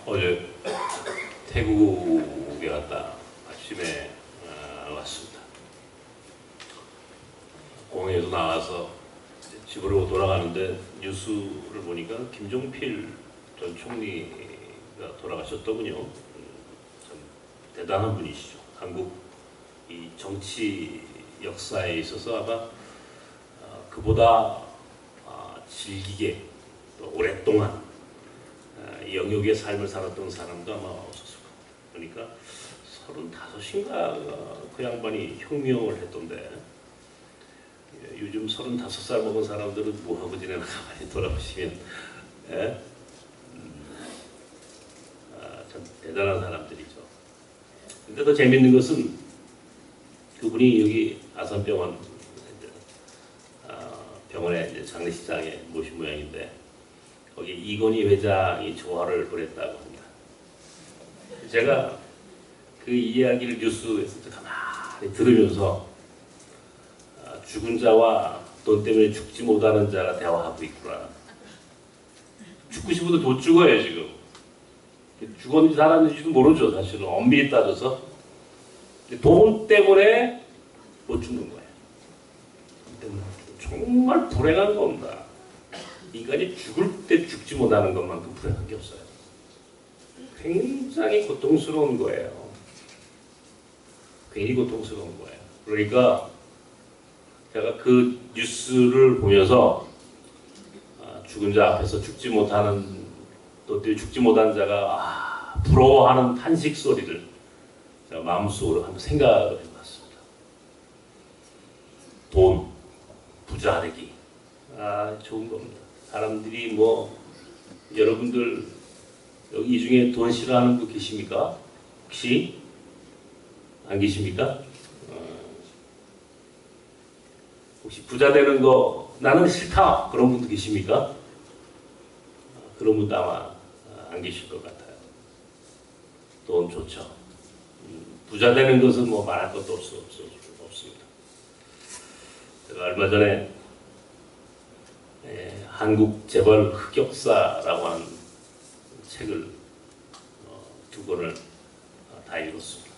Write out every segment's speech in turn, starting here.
어제 태국에 갔다 아침에 왔습니다. 공항에서 나와서 집으로 돌아가는데 뉴스를 보니까 김종필 전 총리가 돌아가셨더군요. 참 대단한 분이시죠. 한국 이 정치 역사에 있어서 아마 그보다 질기게 또 오랫동안 이 영역의 삶을 살았던 사람도 아마 없었을 거예요. 그러니까 35인가 그 양반이 혁명을 했던데 요즘 35살 먹은 사람들은 뭐하고 지내나 가만히 돌아보시면 참 대단한 사람들이죠. 근데 더 재밌는 것은 그분이 여기 아산병원 병원에 이제 장례식장에 모신 모양인데 거기 이건희 회장이 조화를 벌였다고 합니다. 제가 그 이야기를 뉴스에서 가만히 들으면서 죽은 자와 돈 때문에 죽지 못하는 자가 대화하고 있구나. 죽고 싶어도 못 죽어요 지금. 죽었는지 살았는지도 모르죠 사실은. 엄밀히 따져서 돈 때문에 못 죽는 거예요. 정말 불행한 겁니다. 인간이 죽을 때 죽지 못하는 것만큼 불행한 게 없어요. 굉장히 고통스러운 거예요. 괜히 고통스러운 거예요. 그러니까 제가 그 뉴스를 보면서 죽은 자 앞에서 죽지 못하는 또 죽지 못한 자가 부러워하는 탄식 소리를 제가 마음속으로 한번 생각을 해봤습니다. 돈, 부자 되기 좋은 겁니다. 사람들이 뭐 여러분들 여기 이 중에 돈 싫어하는 분 계십니까? 혹시 안 계십니까? 혹시 부자 되는 거 나는 싫다 그런 분도 계십니까? 그런 분도 아마 안 계실 것 같아요. 돈 좋죠. 부자 되는 것은 뭐 말할 것도 없습니다. 제가 얼마 전에 한국 재벌 흑역사라고 하는 책을 2권을 다 읽었습니다.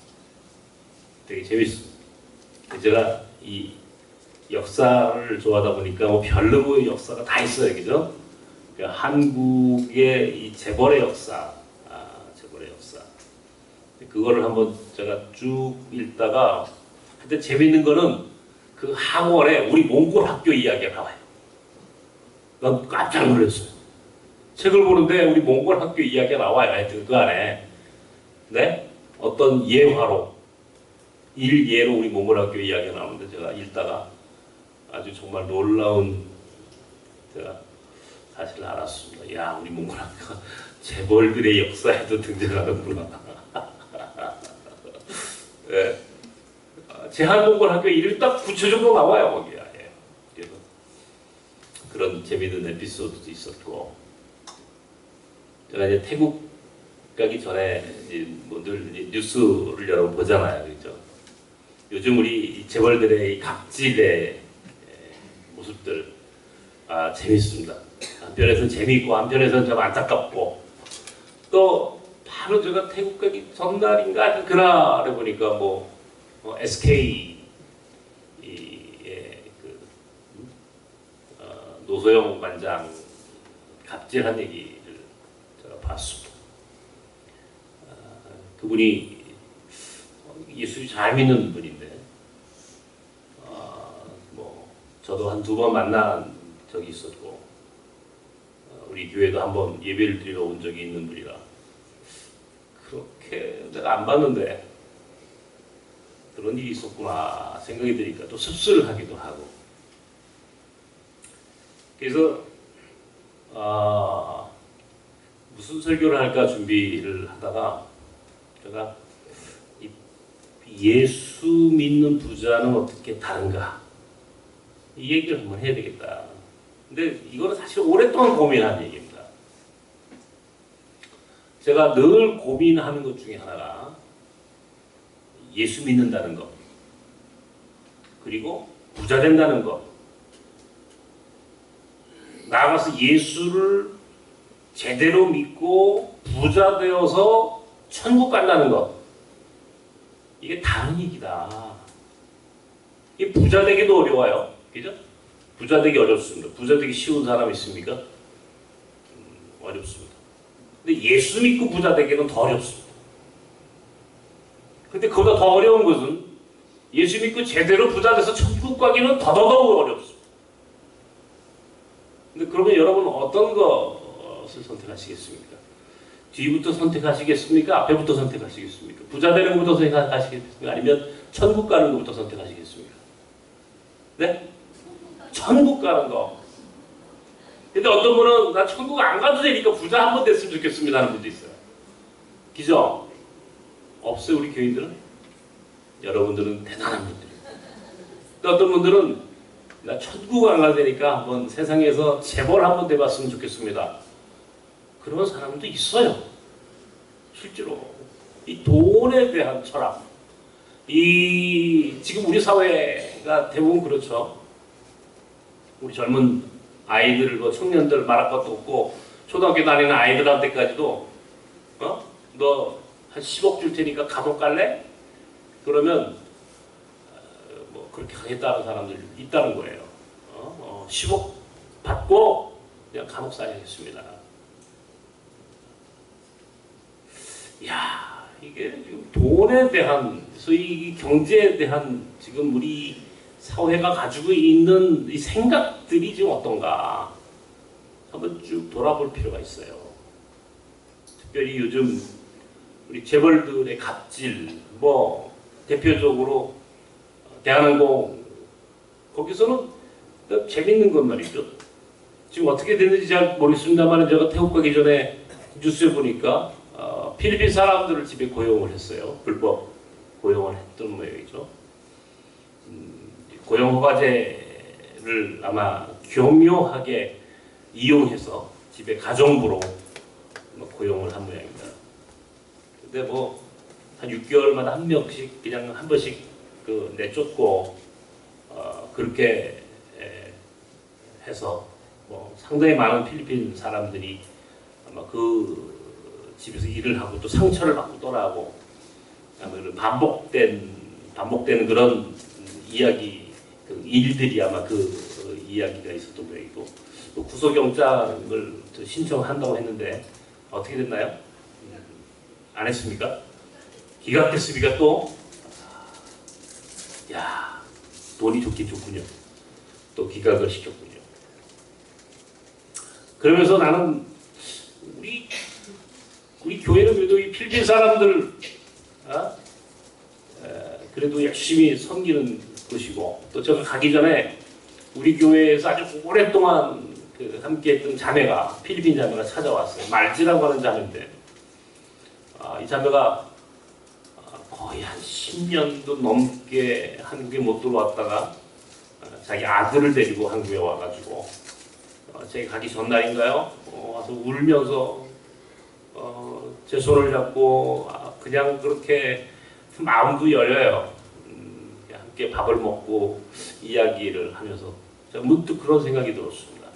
되게 재밌습니다. 제가 이 역사를 좋아하다 보니까 뭐 별로 역사가 다 있어요, 그죠? 그러니까 한국의 이 재벌의 역사, 재벌의 역사. 그거를 한번 제가 쭉 읽다가 근데 재밌는 거는 그 하원에 우리 몽골 학교 이야기가 나와요. 난 깜짝 놀랐어요. 책을 보는데 우리 몽골 학교 이야기가 나와요. 하여튼 그 안에. 네? 어떤 예화로, 일예로 우리 몽골 학교 이야기가 나오는데 제가 읽다가 아주 정말 놀라운 제가 사실을 알았습니다. 야, 우리 몽골 학교가 재벌들의 역사에도 등장하는구나. 네. 제한몽골 학교 이름이 딱 구체적으로 나와요, 거기에. 그래서 그런 재미있는 에피소드도 있었고, 제가 이제 태국 가기 전에 뭐 늘 뉴스를 여러 번 보잖아요, 그렇죠? 요즘 우리 재벌들의 이 갑질의 모습들 재밌습니다. 한편에서는 재미있고 한편에서는 좀 안타깝고 또 바로 제가 태국 가기 전날인가 그날에 보니까 뭐 SK의 노소영 관장 갑질한 얘기를 제가 봤습니다. 그분이 예수를 잘 믿는 분인데 뭐 저도 한 2번 만난 적이 있었고 우리 교회도 한번 예배를 드리러 온 적이 있는 분이라 그렇게 내가 안 봤는데 그런 일이 있었구나 생각이 드니까 또 씁쓸하기도 하고 그래서 무슨 설교를 할까 준비를 하다가 제가 예수 믿는 부자는 어떻게 다른가 이 얘기를 한번 해야 되겠다. 근데 이거는 사실 오랫동안 고민한 얘기입니다. 제가 늘 고민하는 것 중에 하나가 예수 믿는다는 것 그리고 부자 된다는 것 나아가서 예수를 제대로 믿고 부자 되어서 천국 간다는 것, 이게 다른 얘기다. 이 부자 되기도 어려워요. 그죠? 부자 되기 어렵습니다. 부자 되기 쉬운 사람 있습니까? 어렵습니다. 근데 예수 믿고 부자 되기는 더 어렵습니다. 근데 그보다 더 어려운 것은 예수 믿고 제대로 부자 돼서 천국 가기는 더더더욱 어렵습니다. 근데 그러면 여러분은 어떤 것을 선택하시겠습니까? 뒤부터 선택하시겠습니까? 앞에부터 선택하시겠습니까? 부자 되는 것부터 선택하시겠습니까? 아니면 천국 가는 것부터 선택하시겠습니까? 네? 천국 가는 거. 근데 어떤 분은 나 천국 안 가도 되니까 부자 한 번 됐으면 좋겠습니다 하는 분도 있어요. 그죠? 없어요, 우리 교인들은? 여러분들은 대단한 분들이에요. 또 어떤 분들은 나 천국 안 가도 되니까 한번 세상에서 재벌 한번 돼봤으면 좋겠습니다. 그런 사람도 있어요. 실제로. 이 돈에 대한 철학. 지금 우리 사회가 대부분 그렇죠. 우리 젊은 아이들, 청년들 말할 것도 없고, 초등학교 다니는 아이들한테까지도, 너 한 10억 줄 테니까 감옥 갈래? 그러면, 그렇게 하겠다는 사람들 있다는 거예요. 10억 받고, 그냥 감옥 살아야겠습니다. 이야, 이게 지금 돈에 대한, 소위 경제에 대한 지금 우리 사회가 가지고 있는 이 생각들이 지금 어떤가 한번 쭉 돌아볼 필요가 있어요. 특별히 요즘 우리 재벌들의 갑질, 대표적으로 대한항공, 거기서는 재밌는 건 말이죠. 지금 어떻게 됐는지 잘 모르겠습니다만 제가 태국 가기 전에 뉴스에 보니까 필리핀 사람들을 집에 고용을 했어요. 불법 고용을 했던 모양이죠. 고용허가제를 아마 교묘하게 이용해서 집에 가정부로 고용을 한 모양입니다. 근데 한 6개월마다 한 명씩 그냥 한 번씩 내쫓고 그렇게 해서 상당히 많은 필리핀 사람들이 아마 그 집에서 일을 하고 또 상처를 받고 떠나고 반복되는 그런 이야기, 일들이 아마 이야기가 있었던 모양이고, 또 구속영장을 신청한다고 했는데 어떻게 됐나요? 안 했습니까? 기각됐습니까 또? 야, 돈이 좋긴 좋군요. 또 기각을 시켰군요. 그러면서 나는 우리 교회는 그래도 이 필리핀 사람들 그래도 열심히 섬기는 것이고, 또 제가 가기 전에 우리 교회에서 아주 오랫동안 함께했던 자매가, 필리핀 자매가 찾아왔어요. 말지라고 하는 자매인데, 이 자매가 거의 한 10년도 넘게 한국에 못 들어왔다가 자기 아들을 데리고 한국에 와가지고 제가 가기 전날인가요? 와서 울면서 제 손을 잡고 그냥 그렇게 마음도 열려요. 함께 밥을 먹고 이야기를 하면서 제가 문득 그런 생각이 들었습니다.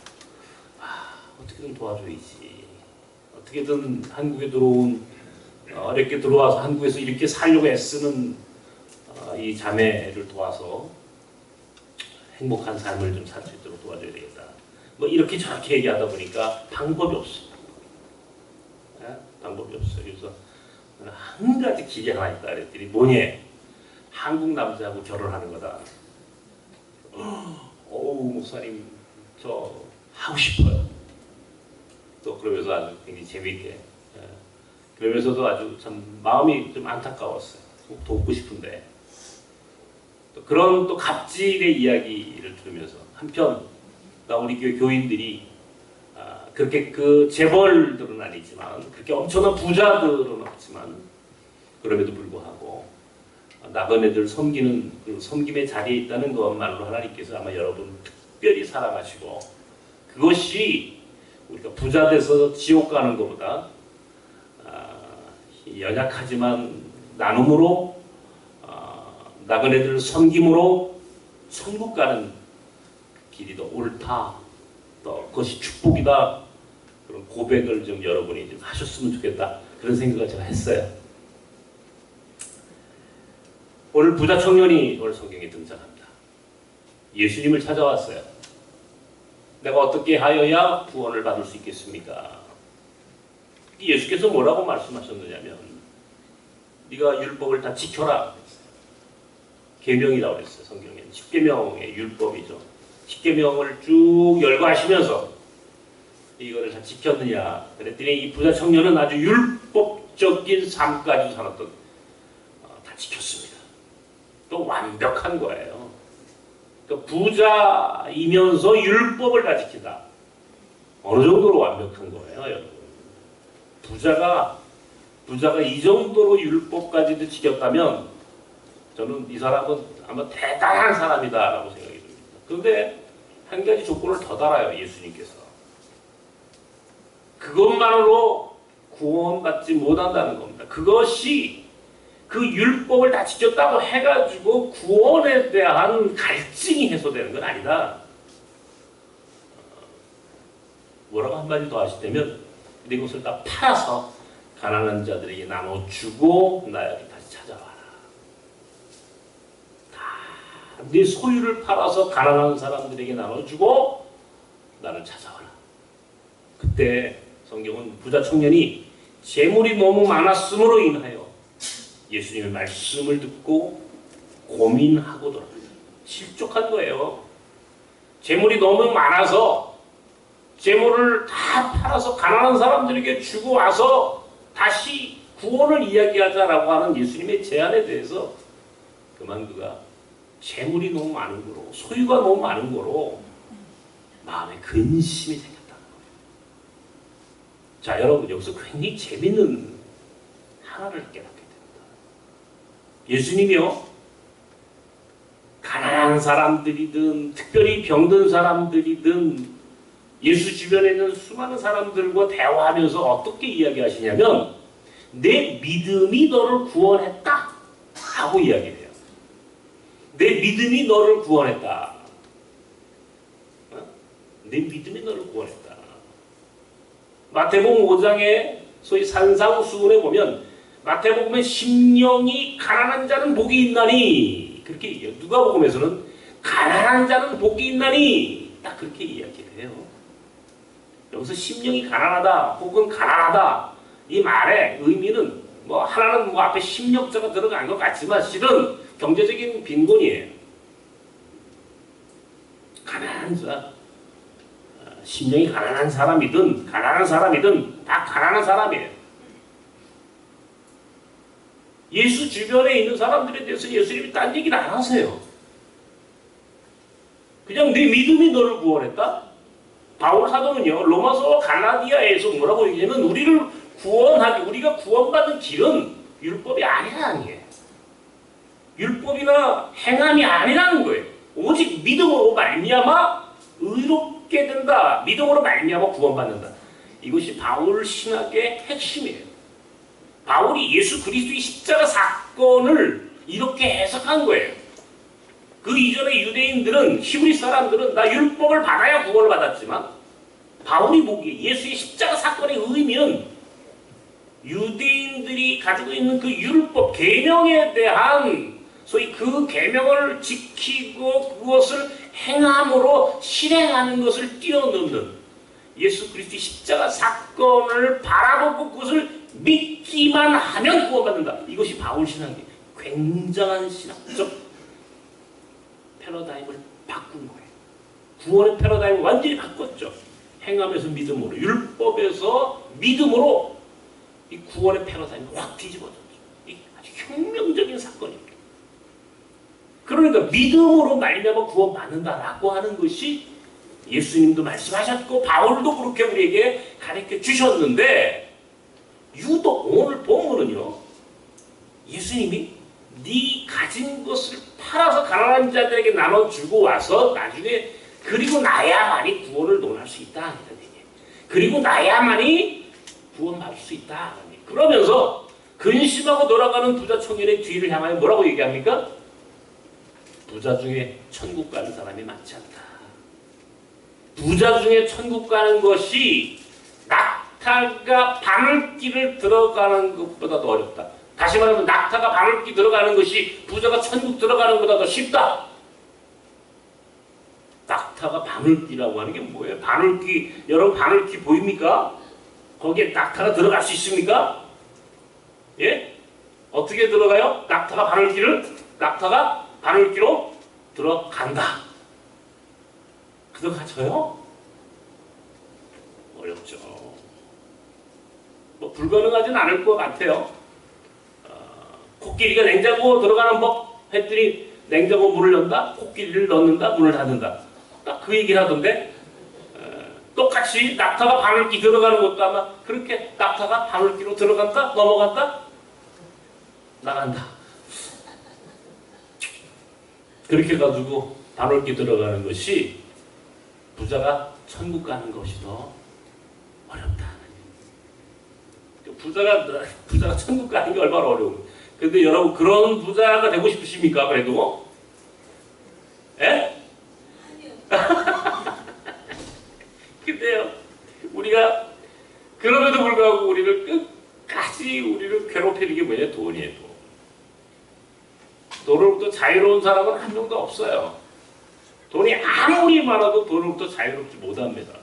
어떻게든 도와줘야지. 어떻게든 한국에 들어온 어렵게 들어와서 한국에서 이렇게 살려고 애쓰는 이 자매를 도와서 행복한 삶을 좀 살 수 있도록 도와줘야 되겠다. 이렇게 저렇게 얘기하다 보니까 방법이 없습니다. 방법이 없어요. 그래서 한 가지 길이 하나 있다 그랬더니 뭐니? 한국 남자하고 결혼하는 거다. 목사님 저 하고 싶어요. 또 그러면서 아주 굉장히 재미있게, 그러면서도 아주 참 마음이 좀 안타까웠어요. 돕고 싶은데 또 그런 또 갑질의 이야기를 들으면서 한편 우리 교회 교인들이 그렇게 재벌들은 아니지만 그렇게 엄청난 부자들은 없지만 그럼에도 불구하고 나그네들 섬기는 섬김의 자리에 있다는 것만으로 하나님께서 아마 여러분 특별히 사랑하시고, 그것이 우리가 부자 돼서 지옥 가는 것보다 연약하지만 나눔으로 나그네들 섬김으로 천국 가는 길이 더 옳다, 또 그것이 축복이다, 그런 고백을 좀 여러분이 좀 하셨으면 좋겠다. 그런 생각을 제가 했어요. 오늘 부자 청년이 오늘 성경에 등장합니다. 예수님을 찾아왔어요. 내가 어떻게 하여야 구원을 받을 수 있겠습니까? 예수께서 뭐라고 말씀하셨느냐면 네가 율법을 다 지켜라. 계명이라고 했어요. 성경에는 10계명의 율법이죠. 10계명을 쭉 열거하시면서 이거를 다 지켰느냐 그랬더니 이 부자 청년은 아주 율법적인 삶까지 살았던 다 지켰습니다. 또 완벽한 거예요. 그러니까 부자이면서 율법을 다 지킨다. 어느 정도로 완벽한 거예요, 여러분? 부자가 이 정도로 율법까지도 지켰다면 저는 이 사람은 아마 대단한 사람이다라고 생각이 듭니다. 그런데 한 가지 조건을 더 달아요, 예수님께서. 그것만으로 구원받지 못한다는 겁니다. 그것이 그 율법을 다 지켰다고 해가지고 구원에 대한 갈증이 해소되는 건 아니다. 뭐라고 한마디 더 하시다면 네 것을 다 팔아서 가난한 자들에게 나눠주고 나에게 다시 찾아와라. 다 네 소유를 팔아서 가난한 사람들에게 나눠주고 나를 찾아와라. 그때 성경은 부자 청년이 재물이 너무 많았음으로 인하여 예수님의 말씀을 듣고 고민하고 돌아갑니다. 실족한 거예요. 재물이 너무 많아서 재물을 다 팔아서 가난한 사람들에게 주고 와서 다시 구원을 이야기하자라고 하는 예수님의 제안에 대해서 그만 그가 재물이 너무 많은 거로 소유가 너무 많은 거로 마음에 근심이 생겼다는 거예요. 자, 여러분 여기서 굉장히 재밌는 하나를 깨닫게 됩니다. 예수님이요, 가난한 사람들이든 특별히 병든 사람들이든 예수 주변에 있는 수많은 사람들과 대화하면서 어떻게 이야기하시냐면 내 믿음이 너를 구원했다 하고 이야기해요. 내 믿음이 너를 구원했다. 내 믿음이 너를 구원했다. 마태복음 5장에 소위 산상수훈에 보면 마태복음에 심령이 가난한 자는 복이 있나니 그렇게 얘기해요. 누가복음에서는 가난한 자는 복이 있나니 딱 그렇게 이야기를 해요. 여기서 심령이 가난하다 혹은 가난하다 이 말의 의미는 뭐 하나는 뭐 앞에 심력자가 들어간 것 같지만 실은 경제적인 빈곤이에요. 가난한 자, 심령이 가난한 사람이든 다 가난한 사람이에요. 예수 주변에 있는 사람들에 대해서 예수님이 딴 얘기를 안 하세요. 그냥 네 믿음이 너를 구원했다? 바울 사도는요, 로마서와 갈라디아에서 뭐라고 얘기하면 우리를 구원하기, 우리가 구원받는 길은 율법이 아니라는 거예요. 율법이나 행함이 아니라는 거예요. 오직 믿음으로 말미암아 의롭게 된다. 믿음으로 말미암아 구원받는다. 이것이 바울 신학의 핵심이에요. 바울이 예수 그리스도의 십자가 사건을 이렇게 해석한 거예요. 그 이전에 유대인들은, 히브리 사람들은 나 율법을 받아야 구원을 받았지만 바울이 보기에 예수의 십자가 사건의 의미는 유대인들이 가지고 있는 그 율법, 계명에 대한 소위 그 계명을 지키고 그것을 행함으로 실행하는 것을 뛰어넘는 예수 그리스도의 십자가 사건을 바라보고 그것을 믿기만 하면 구원받는다. 이것이 바울 신학의 굉장한 신학적 패러다임을 바꾼 거예요. 구원의 패러다임을 완전히 바꿨죠. 행함에서 믿음으로, 율법에서 믿음으로 이 구원의 패러다임이 확 뒤집어졌죠. 이 아주 혁명적인 사건입니다. 그러니까 믿음으로 말미암아 구원받는다라고 하는 것이 예수님도 말씀하셨고 바울도 그렇게 우리에게 가르쳐 주셨는데 유독 오늘 본문은요, 예수님이 네 가진 것을 팔아서 가난한 자들에게 나눠주고 와서 나중에 그리고 나야만이 구원을 논할 수 있다 하는 얘기예요. 그리고 나야만이 구원받을 수 있다. 그러면서 근심하고 돌아가는 부자 청년의 뒤를 향하여 뭐라고 얘기합니까? 부자 중에 천국 가는 사람이 많지 않다. 부자 중에 천국 가는 것이 나 낙타가 바늘길을 들어가는 것보다 더 어렵다. 다시 말하면 낙타가 바늘길 들어가는 것이 부자가 천국 들어가는 것보다 더 쉽다. 낙타가 바늘길이라고 하는 게 뭐예요? 바늘길, 여러분 바늘길 보입니까? 거기에 낙타가 들어갈 수 있습니까? 예? 어떻게 들어가요? 낙타가 바늘길로 들어간다. 들어가져요? 어렵죠. 뭐 불가능하진 않을 것 같아요. 코끼리가 냉장고 들어가는 법 했더니 냉장고 문을 연다, 코끼리를 넣는다, 문을 닫는다. 딱 그 얘기를 하던데 똑같이 낙타가 바늘길 들어가는 것도 아마 그렇게 낙타가 바늘길로 들어간다, 넘어간다, 나간다. 그렇게 가지고 바늘길 들어가는 것이 부자가 천국 가는 것이 더 어렵다. 부자가 천국 가는 게 얼마나 어려운. 근데 여러분 그런 부자가 되고 싶으십니까? 그래도? 예? 근데요, 우리가 그럼에도 불구하고 우리를 끝까지 우리를 괴롭히는 게 뭐냐? 돈이에요. 돈으로부터 자유로운 사람은 한 명도 없어요. 돈이 아무리 많아도 돈으로부터 자유롭지 못합니다.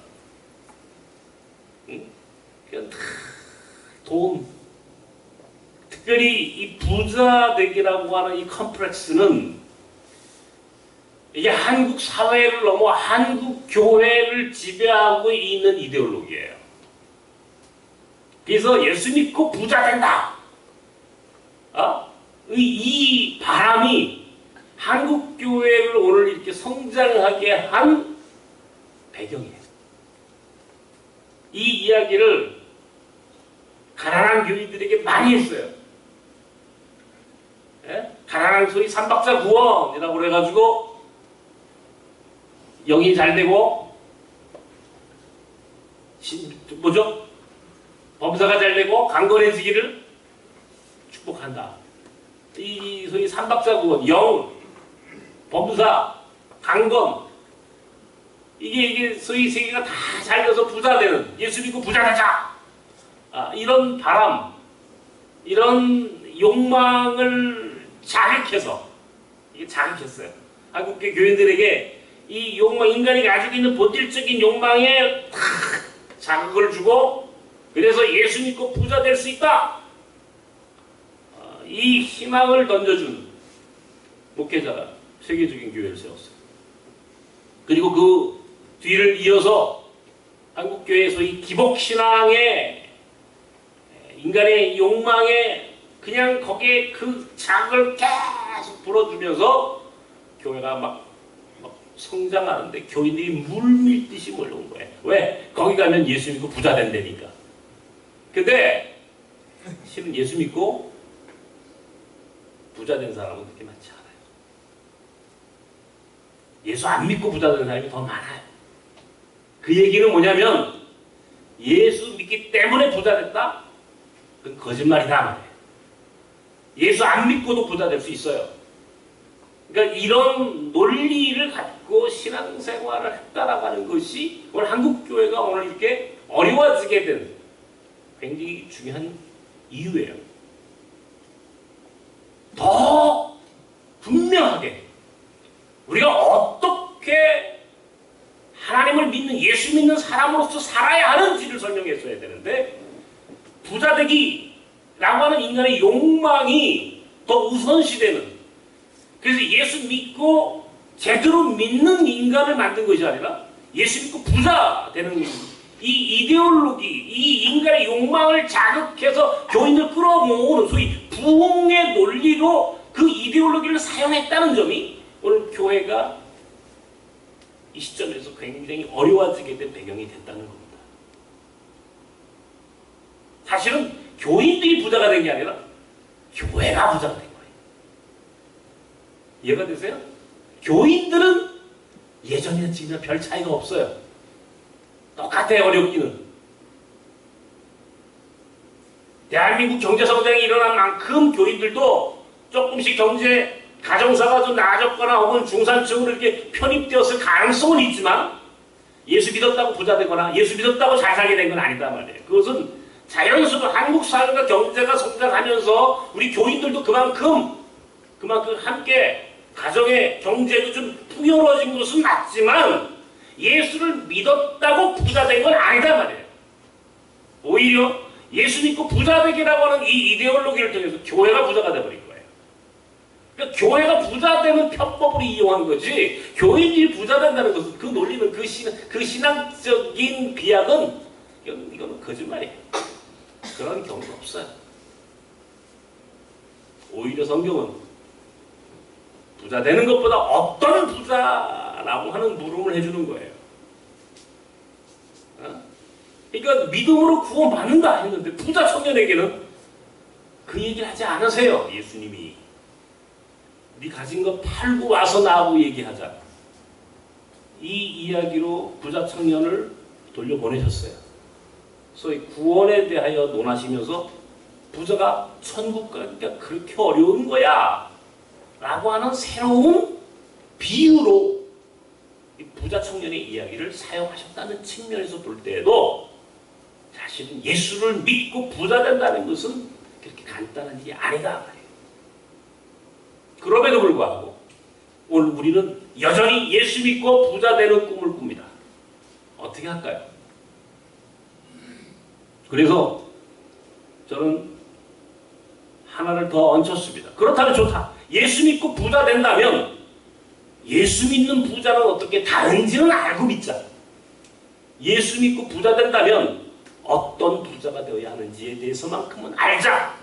응? 그냥 돈. 특별히 이 부자 되기라고 하는 이 컴플렉스는 이게 한국 사회를 넘어 한국 교회를 지배하고 있는 이데올로기예요. 그래서 예수 믿고 부자 된다. 이 바람이 한국 교회를 오늘 이렇게 성장하게 한 배경이에요. 이 이야기를 가난한 교인들에게 많이 했어요. 예? 가난한 소리 삼박자 구원이라고 그래가지고 영이 잘 되고 뭐죠? 범사가 잘 되고 강건해지기를 축복한다. 이 소위 삼박자 구원, 영, 범사, 강건, 이게 소위 세계가 다 잘 돼서 부자 되는, 예수 믿고 부자 되자. 이런 바람, 이런 욕망을 자극해서, 이게 자극했어요. 한국계 교인들에게 이 욕망, 인간이 가지고 있는 본질적인 욕망에 자극을 주고, 그래서 예수 믿고 부자 될 수 있다. 이 희망을 던져준 목회자가 세계적인 교회를 세웠어요. 그리고 그 뒤를 이어서 한국교회에서 이 기복신앙의 인간의 욕망에 그냥 거기에 그 자극을 계속 불어주면서 교회가 막 성장하는데 교인들이 물밀듯이 몰려온 거예요. 왜? 거기 가면 예수 믿고 부자 된다니까. 근데 실은 예수 믿고 부자 된 사람은 그렇게 많지 않아요. 예수 안 믿고 부자 된 사람이 더 많아요. 그 얘기는 뭐냐면 예수 믿기 때문에 부자 됐다? 그건 거짓말이다 말이에요. 예수 안 믿고도 부자 될 수 있어요. 그러니까 이런 논리를 갖고 신앙생활을 했다라고 하는 것이 오늘 한국교회가 오늘 이렇게 어려워지게 된 굉장히 중요한 이유예요. 더 분명하게 우리가 어떻게 하나님을 믿는, 예수 믿는 사람으로서 살아야 하는지를 설명했어야 되는데, 부자되기라고 하는 인간의 욕망이 더 우선시되는, 그래서 예수 믿고 제대로 믿는 인간을 만든 것이 아니라 예수 믿고 부자 되는 이 이데올로기, 이 인간의 욕망을 자극해서 교인들 끌어모으는 소위 부흥의 논리로 그 이데올로기를 사용했다는 점이 오늘 교회가 이 시점에서 굉장히 어려워지게 된 배경이 됐다는 겁니다. 사실은 교인들이 부자가 된 게 아니라 교회가 부자가 된 거예요. 이해가 되세요? 교인들은 예전이나 지금이나 별 차이가 없어요. 똑같아요, 어렵기는. 대한민국 경제성장이 일어난 만큼 교인들도 조금씩 경제, 가정사가 좀 나아졌거나 혹은 중산층으로 이렇게 편입되었을 가능성은 있지만 예수 믿었다고 부자 되거나 예수 믿었다고 잘 살게 된 건 아니다 말이에요. 그것은 자연스러운 한국 사회가 경제가 성장하면서 우리 교인들도 그만큼 함께 가정의 경제도 좀 풍요로워진 것은 맞지만 예수를 믿었다고 부자 된 건 아니다 말이에요. 오히려 예수 믿고 부자 되기라고 하는 이 이데올로기를 통해서 교회가 부자가 돼버린 거예요. 그러니까 교회가 부자 되는 편법을 이용한 거지, 교인들이 부자 된다는 것은 그 논리는 그 신앙적인 비약은 이거는 거짓말이에요. 그런 경우가 없어요. 오히려 성경은 부자 되는 것보다 어떤 부자라고 하는 물음을 해주는 거예요. 그러니까 믿음으로 구원받는다 했는데 부자 청년에게는 그 얘기를 하지 않으세요. 예수님이 네 가진 거 팔고 와서 나하고 얘기하자, 이 이야기로 부자 청년을 돌려보내셨어요. 소위 구원에 대하여 논하시면서 부자가 천국 가기가 그렇게 어려운 거야 라고 하는 새로운 비유로 이 부자 청년의 이야기를 사용하셨다는 측면에서 볼 때에도 사실은 예수를 믿고 부자 된다는 것은 그렇게 간단한 일이 아니다 말이에요. 그럼에도 불구하고 오늘 우리는 여전히 예수 믿고 부자 되는 꿈을 꿉니다. 어떻게 할까요? 그래서 저는 하나를 더 얹혔습니다. 그렇다면 좋다. 예수 믿고 부자 된다면 예수 믿는 부자는 어떻게 다른지는 알고 믿자. 예수 믿고 부자 된다면 어떤 부자가 되어야 하는지에 대해서만큼은 알자.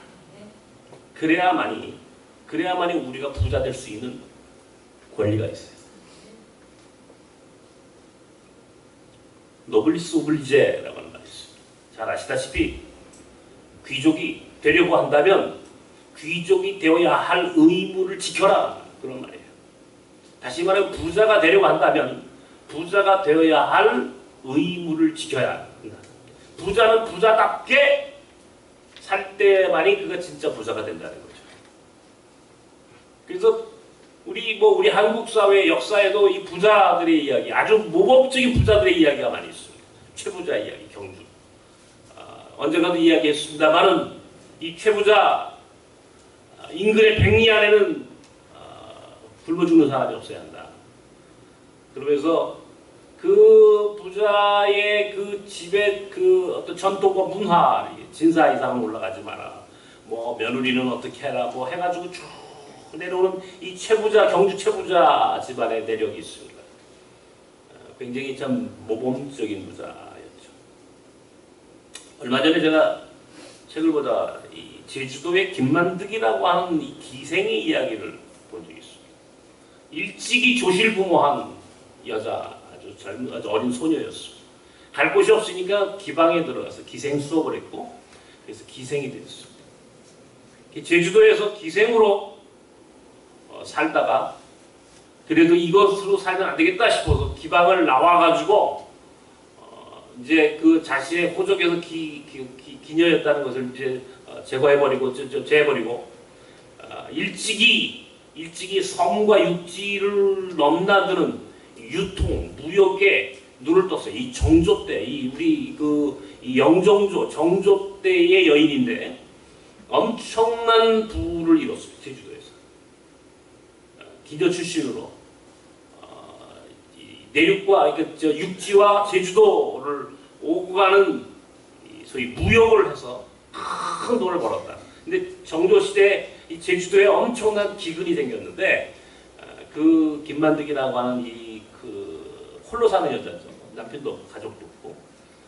그래야만이 우리가 부자 될 수 있는 권리가 있어요. 노블리스 오블리제라고 하는 말이 있습니다. 잘 아시다시피 귀족이 되려고 한다면 귀족이 되어야 할 의무를 지켜라, 그런 말이에요. 다시 말하면 부자가 되려고 한다면 부자가 되어야 할 의무를 지켜야 한다. 부자는 부자답게 살 때만이 그가 진짜 부자가 된다는 거죠. 그래서 우리 한국 사회 역사에도 이 부자들의 이야기, 아주 모범적인 부자들의 이야기가 많이 있습니다. 최부자 이야기, 경주. 언젠가도 이야기했습니다만은 이 최부자 인근의 백리 안에는 굶어 죽는 사람이 없어야 한다. 그러면서 그 부자의 그 집의 그 어떤 전통과 문화, 진사 이상은 올라가지 마라, 뭐 며느리는 어떻게 해라, 뭐 해가지고 쭉 내려오는 이 최부자, 경주 최부자 집안의 내력이 있습니다. 굉장히 참 모범적인 부자였죠. 얼마 전에 제가 책을 보다 이 제주도의 김만득이라고 하는 이 기생의 이야기를 본 적이 있습니다. 일찍이 조실부모한 여자, 아주 어린 소녀였습니다. 갈 곳이 없으니까 기방에 들어가서 기생 수업을 했고, 그래서 기생이 됐습니다. 제주도에서 기생으로 살다가 그래도 이것으로 살면 안 되겠다 싶어서 기방을 나와가지고 이제 그 자신의 호적에서 기녀였다는 것을 이제 제거해버리고 제해버리고 일찍이 섬과 육지를 넘나드는 유통, 무역에 눈을 떴어요. 이 정조 때, 이 영정조, 정조 때의 여인인데 엄청난 부를 이뤘습니다. 제주도에서. 기녀 출신으로 내륙과, 그러니까 육지와 제주도를 오고 가는 소위 무역을 해서 큰 돈을 벌었다. 근데 정조 시대에 이 제주도에 엄청난 기근이 생겼는데 그 김만득이라고 하는 그 홀로 사는 여자죠. 남편도 가족도 없고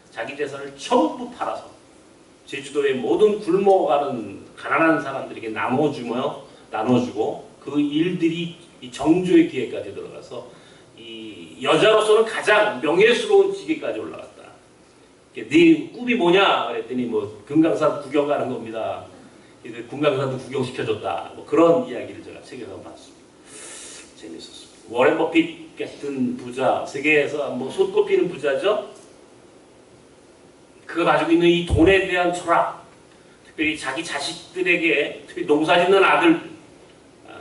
자기 재산을 전부 팔아서 제주도의 모든 굶어가는 가난한 사람들에게 나눠주고 그 일들이 이 정조의 기회까지 들어가서 이 여자로서는 가장 명예스러운 지위까지 올라갔다. 네 꿈이 뭐냐 그랬더니 뭐 금강산 구경 가는 겁니다. 금강산도 구경시켜줬다. 뭐 그런 이야기를 제가 책에서 봤습니다. 재밌었습니다. 워렌 버핏 같은 부자, 세계에서 뭐 손꼽히는 부자죠. 그가 가지고 있는 이 돈에 대한 철학, 특별히 자기 자식들에게, 특히 농사짓는 아들,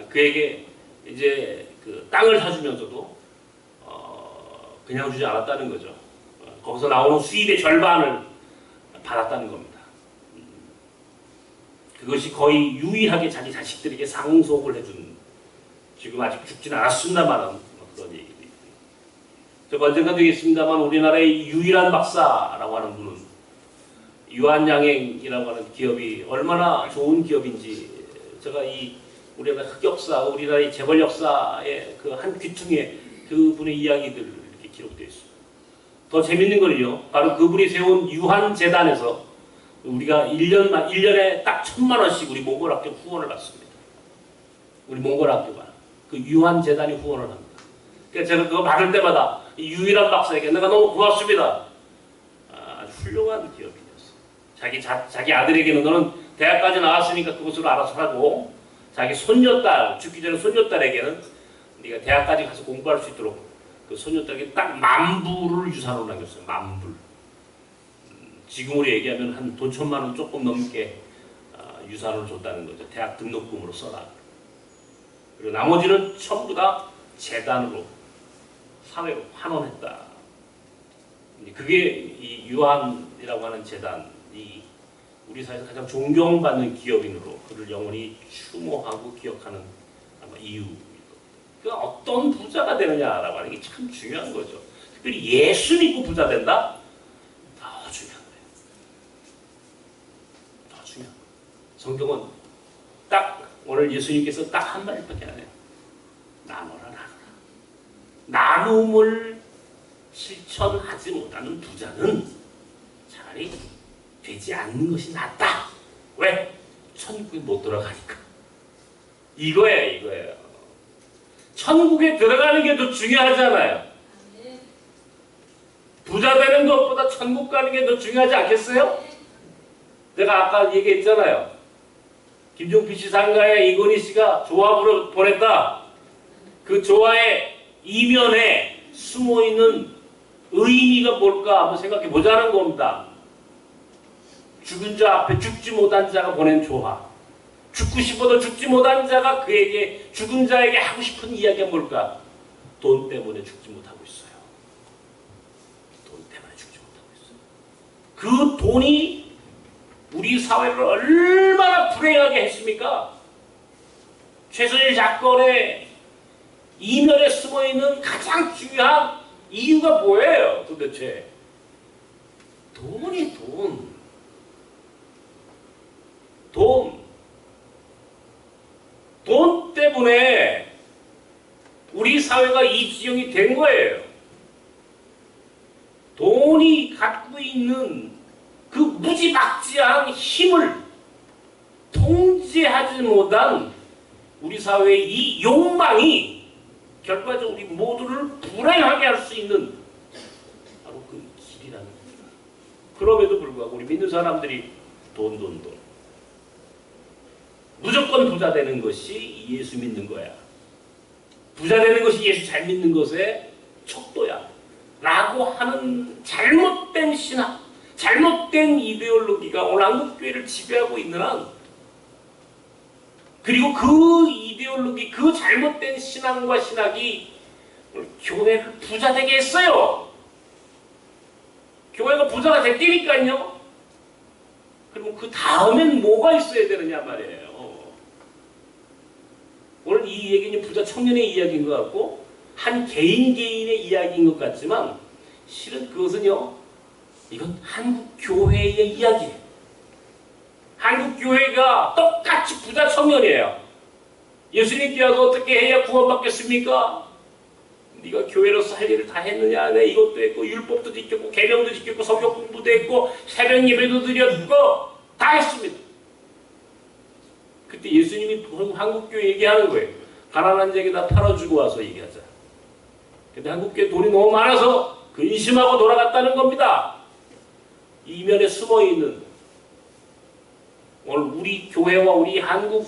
그에게 이제 그 땅을 사주면서도 그냥 주지 않았다는 거죠. 거기서 나오는 수입의 절반을 받았다는 겁니다. 그것이 거의 유일하게 자기 자식들에게 상속을 해준, 지금 아직 죽진 않았습니다만 그런 얘기들이. 제가 언젠가 되겠습니다만 우리나라의 유일한 박사라고 하는 분은 유한양행이라고 하는 기업이 얼마나 좋은 기업인지, 제가 이 우리나라 흑역사, 우리나라의 재벌 역사의 그 한 귀퉁이에 그분의 이야기들 이렇게 기록되어 있습니다. 더 재밌는 거는요, 바로 그분이 세운 유한재단에서 우리가 1년에 딱 1,000만 원씩 우리 몽골학교 후원을 받습니다. 우리 몽골학교가 그 유한재단이 후원을 합니다. 그러니까 제가 그거 받을 때마다 이 유일한 박사에게 내가 너무 고맙습니다. 아주 훌륭한 기업이었어. 자기 아들에게는 너는 대학까지 나왔으니까 그것으로 알아서 하고, 자기 손녀딸, 죽기 전에 손녀딸에게는 네가 대학까지 가서 공부할 수 있도록 그 손녀딸에게 딱 10,000불을 유산으로 남겼어요. 10,000불. 지금으로 얘기하면 한 돈 1,000만 원 조금 넘게 유산을 줬다는 거죠. 대학 등록금으로 써라. 그리고 나머지는 전부 다 재단으로, 사회로 환원했다. 그게 이 유한이라고 하는 재단이 우리 사회에서 가장 존경받는 기업인으로 그를 영원히 추모하고 기억하는 아마 이유입니다. 그 어떤 부자가 되느냐라고 하는 게 참 중요한 거죠. 특별히 예수 믿고 부자 된다? 더 중요한 거예요. 더 중요한 거예요. 성경은 딱 오늘 예수님께서 딱 한 마디밖에 안 해요. 나눠라. 나눔을 실천하지 못하는 부자는 차라리 되지 않는 것이 낫다. 왜? 천국에 못 들어가니까. 이거예요. 천국에 들어가는 게 더 중요하잖아요. 부자 되는 것보다 천국 가는 게 더 중요하지 않겠어요? 내가 아까 얘기했잖아요. 김종필 씨 상가에 이건희 씨가 조합으로 보냈다. 그 조화의 이면에 숨어있는 의미가 뭘까 한번 생각해 보자는 겁니다. 죽은 자 앞에 죽지 못한 자가 보낸 조화. 죽고 싶어도 죽지 못한 자가 그에게, 죽은 자에게 하고 싶은 이야기가 뭘까? 돈 때문에 죽지 못하고 있어요. 돈 때문에 죽지 못하고 있어요. 그 돈이 우리 사회를 얼마나 불행하게 했습니까? 최순실 사건의 이면에 숨어있는 가장 중요한 이유가 뭐예요 도대체? 돈이 돈. 돈 때문에 우리 사회가 이 지경이 된 거예요. 돈이 갖고 있는 그 무지막지한 힘을 통제하지 못한 우리 사회의 이 욕망이 결과적으로 우리 모두를 불행하게 할 수 있는 바로 그 길이라는 겁니다. 그럼에도 불구하고 우리 믿는 사람들이 돈. 무조건 부자 되는 것이 예수 믿는 거야. 부자 되는 것이 예수 잘 믿는 것의 척도야. 라고 하는 잘못된 신학, 잘못된 이데올로기가 오늘 한국교회를 지배하고 있는 한, 그리고 그 이데올로기, 그 잘못된 신앙과 신학이 교회를 부자 되게 했어요. 교회가 부자가 됐다니까요. 그리고 그 다음엔 뭐가 있어야 되느냐 말이에요. 오늘 이 얘기는 부자 청년의 이야기인 것 같고 한 개인의 이야기인 것 같지만 실은 그것은요, 이건 한국 교회의 이야기예요. 한국 교회가 똑같이 부자 청년이에요. 예수님께 와서 어떻게 해야 구원받겠습니까? 네가 교회로서 할 일을 다 했느냐? 네, 이것도 했고 율법도 지켰고 계명도 지켰고 성경 공부도 했고 새벽 예배도 드렸고 다 했습니다. 그때 예수님이 한국교회 얘기하는 거예요. 가난한 자에게 다 팔아주고 와서 얘기하자. 근데 한국교회 돈이 너무 많아서 근심하고 돌아갔다는 겁니다. 이면에 숨어있는 오늘 우리 교회와 우리 한국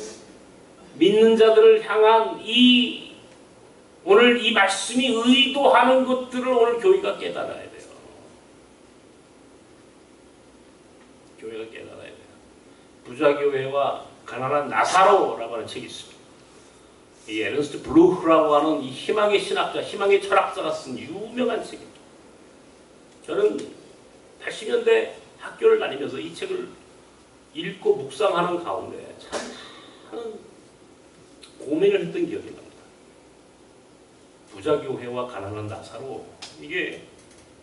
믿는 자들을 향한 오늘 이 말씀이 의도하는 것들을 오늘 교회가 깨달아야 돼요. 교회가 깨달아야 돼요. 부자교회와 가난한 나사로라고 하는 책이 있습니다. 이 에른스트 블루흐라고 하는 이 희망의 신학자, 희망의 철학자가 쓴 유명한 책입니다. 저는 80년대 학교를 다니면서 이 책을 읽고 묵상하는 가운데 참 많은 고민을 했던 기억이 납니다. 부자교회와 가난한 나사로, 이게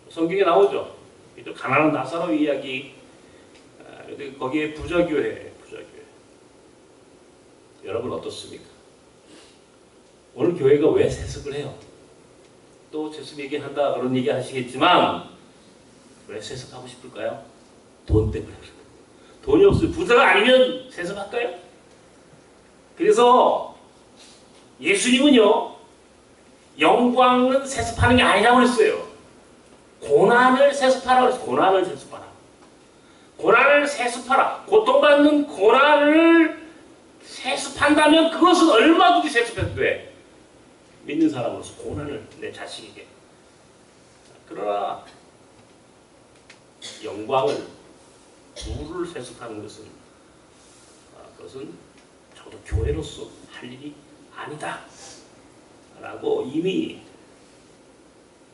성경에 나오죠. 또 가난한 나사로 이야기. 근데 거기에 부자교회. 여러분 어떻습니까? 오늘 교회가 왜 세습을 해요? 또 세습 얘기한다 그런 얘기 하시겠지만 왜 세습하고 싶을까요? 돈 때문에. 돈이 없어요. 부자가 아니면 세습할까요? 그래서 예수님은요, 영광은 세습하는 게 아니라고 그랬어요. 고난을 세습하라고 그랬어요. 고난을 세습하라. 고난을 세습하라. 고통받는 고난을 세습한다면 그것은 얼마든지 세습해도 돼. 믿는 사람으로서 고난을 내 자식에게. 그러나 영광을, 부를 세습하는 것은 그것은 저도 교회로서 할 일이 아니다 라고 이미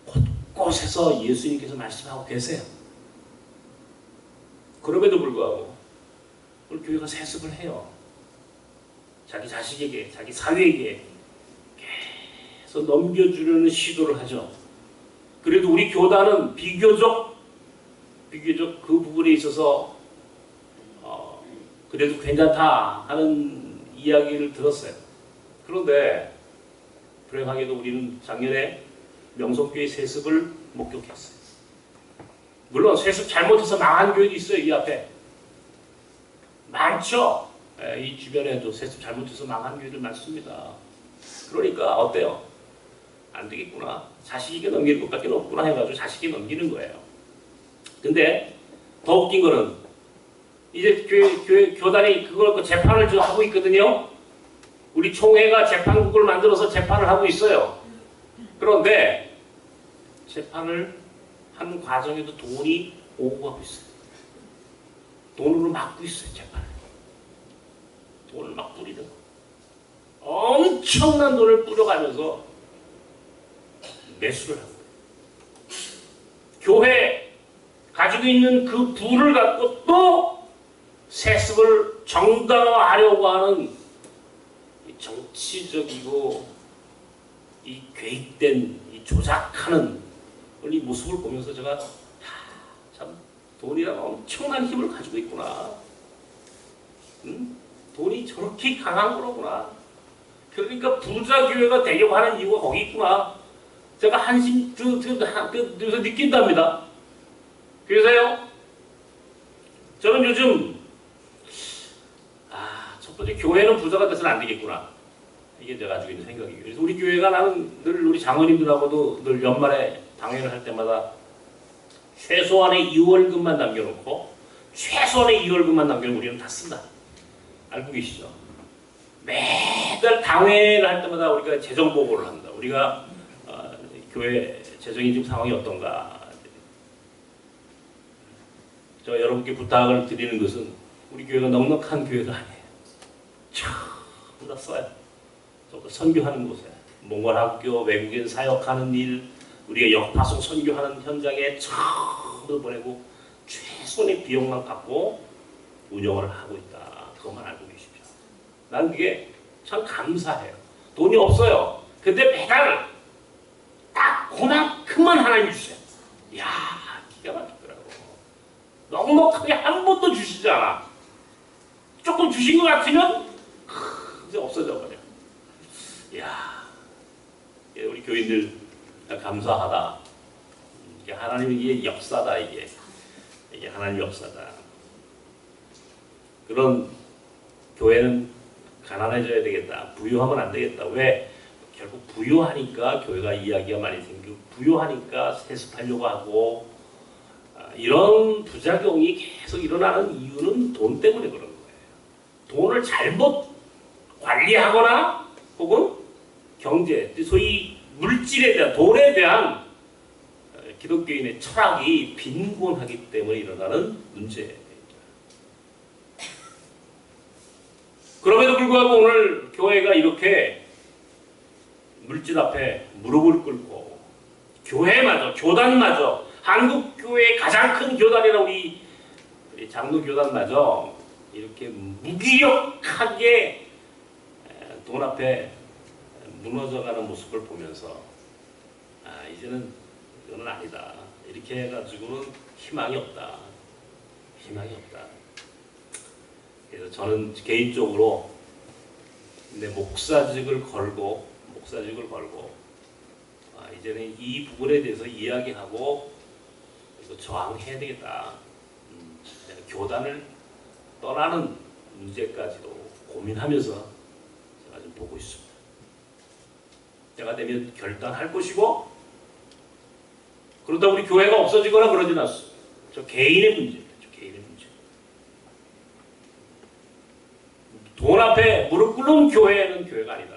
곳곳에서 예수님께서 말씀하고 계세요. 그럼에도 불구하고 오늘 교회가 세습을 해요. 자기 자식에게, 자기 사회에게 계속 넘겨주려는 시도를 하죠. 그래도 우리 교단은 비교적 그 부분에 있어서 그래도 괜찮다 하는 이야기를 들었어요. 그런데 불행하게도 우리는 작년에 명성교회 세습을 목격했어요. 물론 세습 잘못해서 망한 교회도 있어요. 이 앞에 많죠. 이 주변에도 세습 잘못해서 망한 교회들 많습니다. 그러니까 어때요? 안 되겠구나. 자식에게 넘기는 것밖에 없구나 해가지고 자식에게 넘기는 거예요. 근데 더 웃긴 거는 이제 교단이 그걸 재판을 하고 있거든요. 우리 총회가 재판국을 만들어서 재판을 하고 있어요. 그런데 재판을 하는 과정에도 돈이 오고 가고 있어요. 돈으로 막고 있어요, 재판을. 돈을 막 뿌리는 거. 엄청난 돈을 뿌려가면서 매수를 하고. 교회 가지고 있는 그 부를 갖고 또 세습을 정당화하려고 하는 이 정치적이고 이 계획된 이 조작하는 이 모습을 보면서 제가 참 돈이란 엄청난 힘을 가지고 있구나. 돈이 저렇게 강한 거로구나. 그러니까 부자교회가 되려고 하는 이유가 거기 있구나. 제가 한심 그래서 느낀답니다. 그래서요, 저는 요즘 첫 번째 교회는 부자가 돼서는 안 되겠구나. 이게 제가 가지고 있는 생각이에요. 그래서 우리 교회가 나는 늘 우리 장로님들하고도 늘 연말에 당회를 할 때마다 최소한의 2월금만 남겨놓고 최소한의 2월금만 남겨놓고 우리는 다 쓴다. 알고 계시죠? 매달 당회를 할 때마다 우리가 재정 보고를 합니다. 우리가 교회 재정이 지금 상황이 어떤가. 저 여러분께 부탁을 드리는 것은 우리 교회가 넉넉한 교회가 아니에요. 전부 다 써요. 전부 다 선교하는 곳에 몽골학교, 외국인 사역하는 일, 우리가 역파송 선교하는 현장에 전부 보내고 최소한의 비용만 갖고 운영을 하고 있다. 그것만 알고 계십시오. 난 그게 참 감사해요. 돈이 없어요. 근데 매달 딱 그만큼만 하나님 주세요. 이야, 기가 막히더라고. 넉넉하게 한 번도 주시지 않아. 조금 주신 것 같으면 이제 없어져 버려. 이야, 우리 교인들 감사하다. 이게 하나님의 역사다. 이게 하나님 역사다. 그런 교회는 가난해져야 되겠다. 부유하면 안 되겠다. 왜? 결국 부유하니까 교회가 이야기가 많이 생기고 부유하니까 세습하려고 하고 이런 부작용이 계속 일어나는 이유는 돈 때문에 그런 거예요. 돈을 잘못 관리하거나 혹은 경제, 소위 물질에 대한, 돈에 대한 기독교인의 철학이 빈곤하기 때문에 일어나는 문제예요. 그럼에도 불구하고 오늘 교회가 이렇게 물질 앞에 무릎을 꿇고 교회마저, 교단마저 한국 교회의 가장 큰 교단이라 우리 장로 교단마저 이렇게 무기력하게 돈 앞에 무너져가는 모습을 보면서 이제는 이거는 아니다. 이렇게 해가지고는 희망이 없다. 희망이 없다. 그래서 저는 개인적으로 내 목사직을 걸고 이제는 이 부분에 대해서 이야기하고 이거 저항해야 되겠다. 내가 교단을 떠나는 문제까지도 고민하면서 제가 좀 보고 있습니다. 때가 되면 결단할 것이고, 그러다 우리 교회가 없어지거나 그러진 않습니다. 저 개인의 문제입니다. 개인의 문제. 돈 앞에 무릎 꿇는 교회는 교회가 아니다.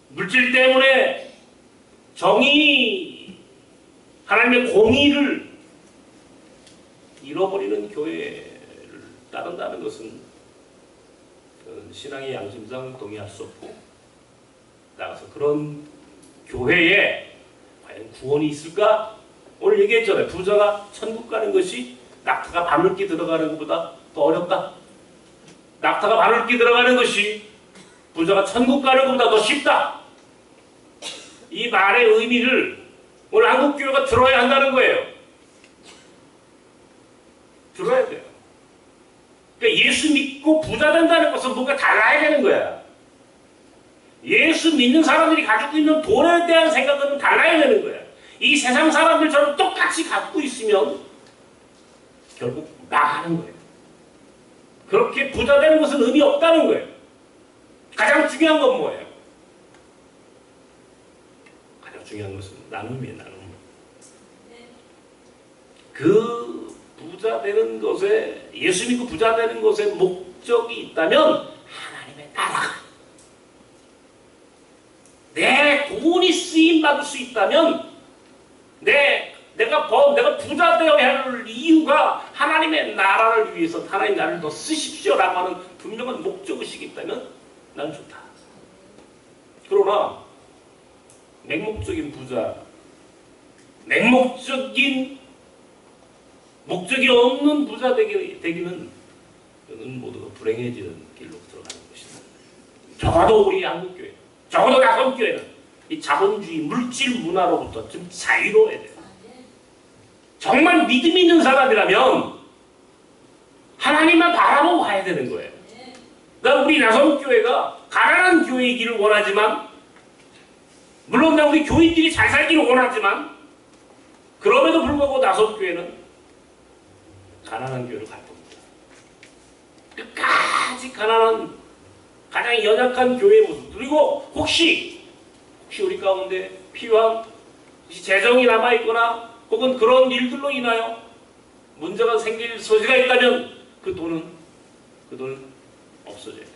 물질 때문에 정의, 하나님의 공의를 잃어버리는 교회를 따른다는 것은 신앙의 양심상 동의할 수 없고, 나가서 그런 교회에 과연 구원이 있을까? 오늘 얘기했잖아요. 부자가 천국 가는 것이 낙타가 바늘기 들어가는 것보다 더 어렵다. 낙타가 바늘기 들어가는 것이 부자가 천국 가는 것보다 더 쉽다. 이 말의 의미를 오늘 한국교회가 들어야 한다는 거예요. 들어야 돼요. 그러니까 예수 믿고 부자 된다는 것은 뭔가 달라야 되는 거야. 예수 믿는 사람들이 가지고 있는 돈에 대한 생각은 달라야 되는 거야. 이 세상 사람들처럼 똑같이 갖고 있으면 결국 나가는 거예요. 그렇게 부자 되는 것은 의미 없다는 거예요. 가장 중요한 건 뭐예요? 가장 중요한 것은 나눔이에요. 나눔. 그 부자 되는 것에, 예수 믿고 부자 되는 것에 목적이 있다면 하나님의 나라가, 내 돈이 쓰임받을 수 있다면 내가 부자 되어야 할 이유가 하나님의 나라를 위해서 하나님 나를 더 쓰십시오라고 하는 분명한 목적의식이 있다면 난 좋다. 그러나 맹목적인 부자, 맹목적인 목적이 없는 부자 되기는 저는 모두가 불행해지는 길로 들어가는 것이다. 적어도 우리 한국교회, 적어도 가성교회는 이 자본주의 물질 문화로부터 좀 자유로워야 돼요. 정말 믿음 있는 사람이라면 하나님만 바라보고 가야 되는 거예요. 그러니까 우리 나성교회가 가난한 교회이기를 원하지만, 물론 우리 교인들이 잘 살기를 원하지만, 그럼에도 불구하고 나성교회는 가난한 교회를 갈 겁니다. 끝까지 가난한, 가장 연약한 교회의 모습. 그리고 혹시 우리 가운데 필요한, 혹시 재정이 남아있거나 혹은 그런 일들로 인하여 문제가 생길 소지가 있다면 그 돈은 없어져야 돼요.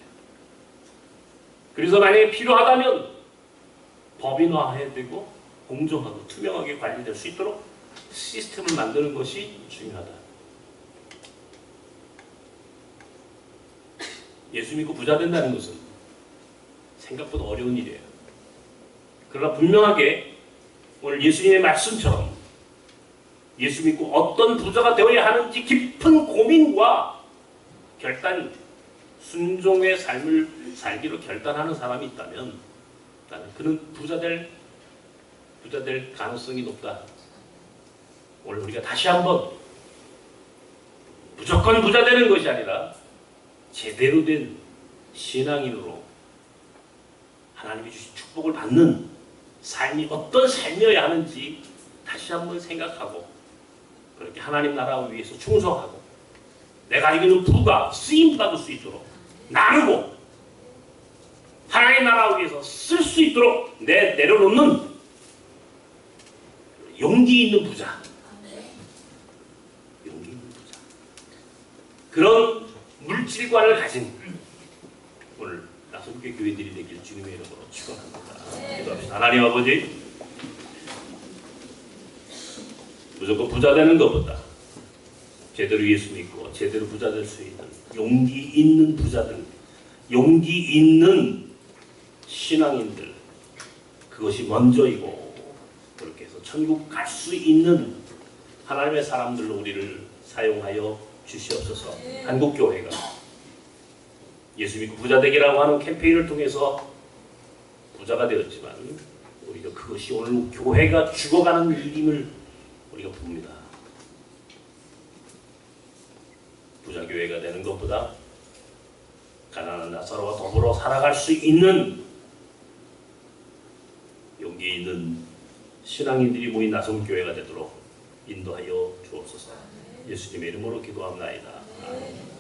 그래서 만약에 필요하다면 법인화해야 되고 공정하고 투명하게 관리될 수 있도록 시스템을 만드는 것이 중요하다. 예수 믿고 부자 된다는 것은 생각보다 어려운 일이에요. 그러나 분명하게 오늘 예수님의 말씀처럼 예수 믿고 어떤 부자가 되어야 하는지 깊은 고민과 결단, 순종의 삶을 살기로 결단하는 사람이 있다면 나는 그는 부자 될 가능성이 높다. 오늘 우리가 다시 한번 무조건 부자 되는 것이 아니라 제대로 된 신앙인으로 하나님이 주신 축복을 받는 삶이 어떤 삶이어야 하는지 다시 한번 생각하고, 그렇게 하나님 나라를 위해서 충성하고 내가 가지고 있는 부가 쓰임받을 수 있도록 나누고 하나님 나라를 위해서 쓸 수 있도록 내려놓는 용기 있는 부자, 용기 있는 부자, 그런 물질관을 가진 오늘 나성교회 교회들이 되길 주님의 이름으로 축원합니다. 기도합시다. 하나님 아버지, 무조건 부자 되는 것보다 제대로 예수 믿고 제대로 부자 될 수 있는 용기 있는 부자들, 용기 있는 신앙인들, 그것이 먼저이고 그렇게 해서 천국 갈 수 있는 하나님의 사람들로 우리를 사용하여 주시옵소서. 한국교회가 예수 믿고 부자 되기라고 하는 캠페인을 통해서 부자가 되었지만 우리가 그것이 오늘 교회가 죽어가는 일임을 우리가 봅니다. 부자교회가 되는 것보다 가난한 나사로와 더불어 살아갈 수 있는 용기 있는 신앙인들이 모인 나성교회가 되도록 인도하여 주옵소서. 예수님의 이름으로 기도합나이다. 아멘.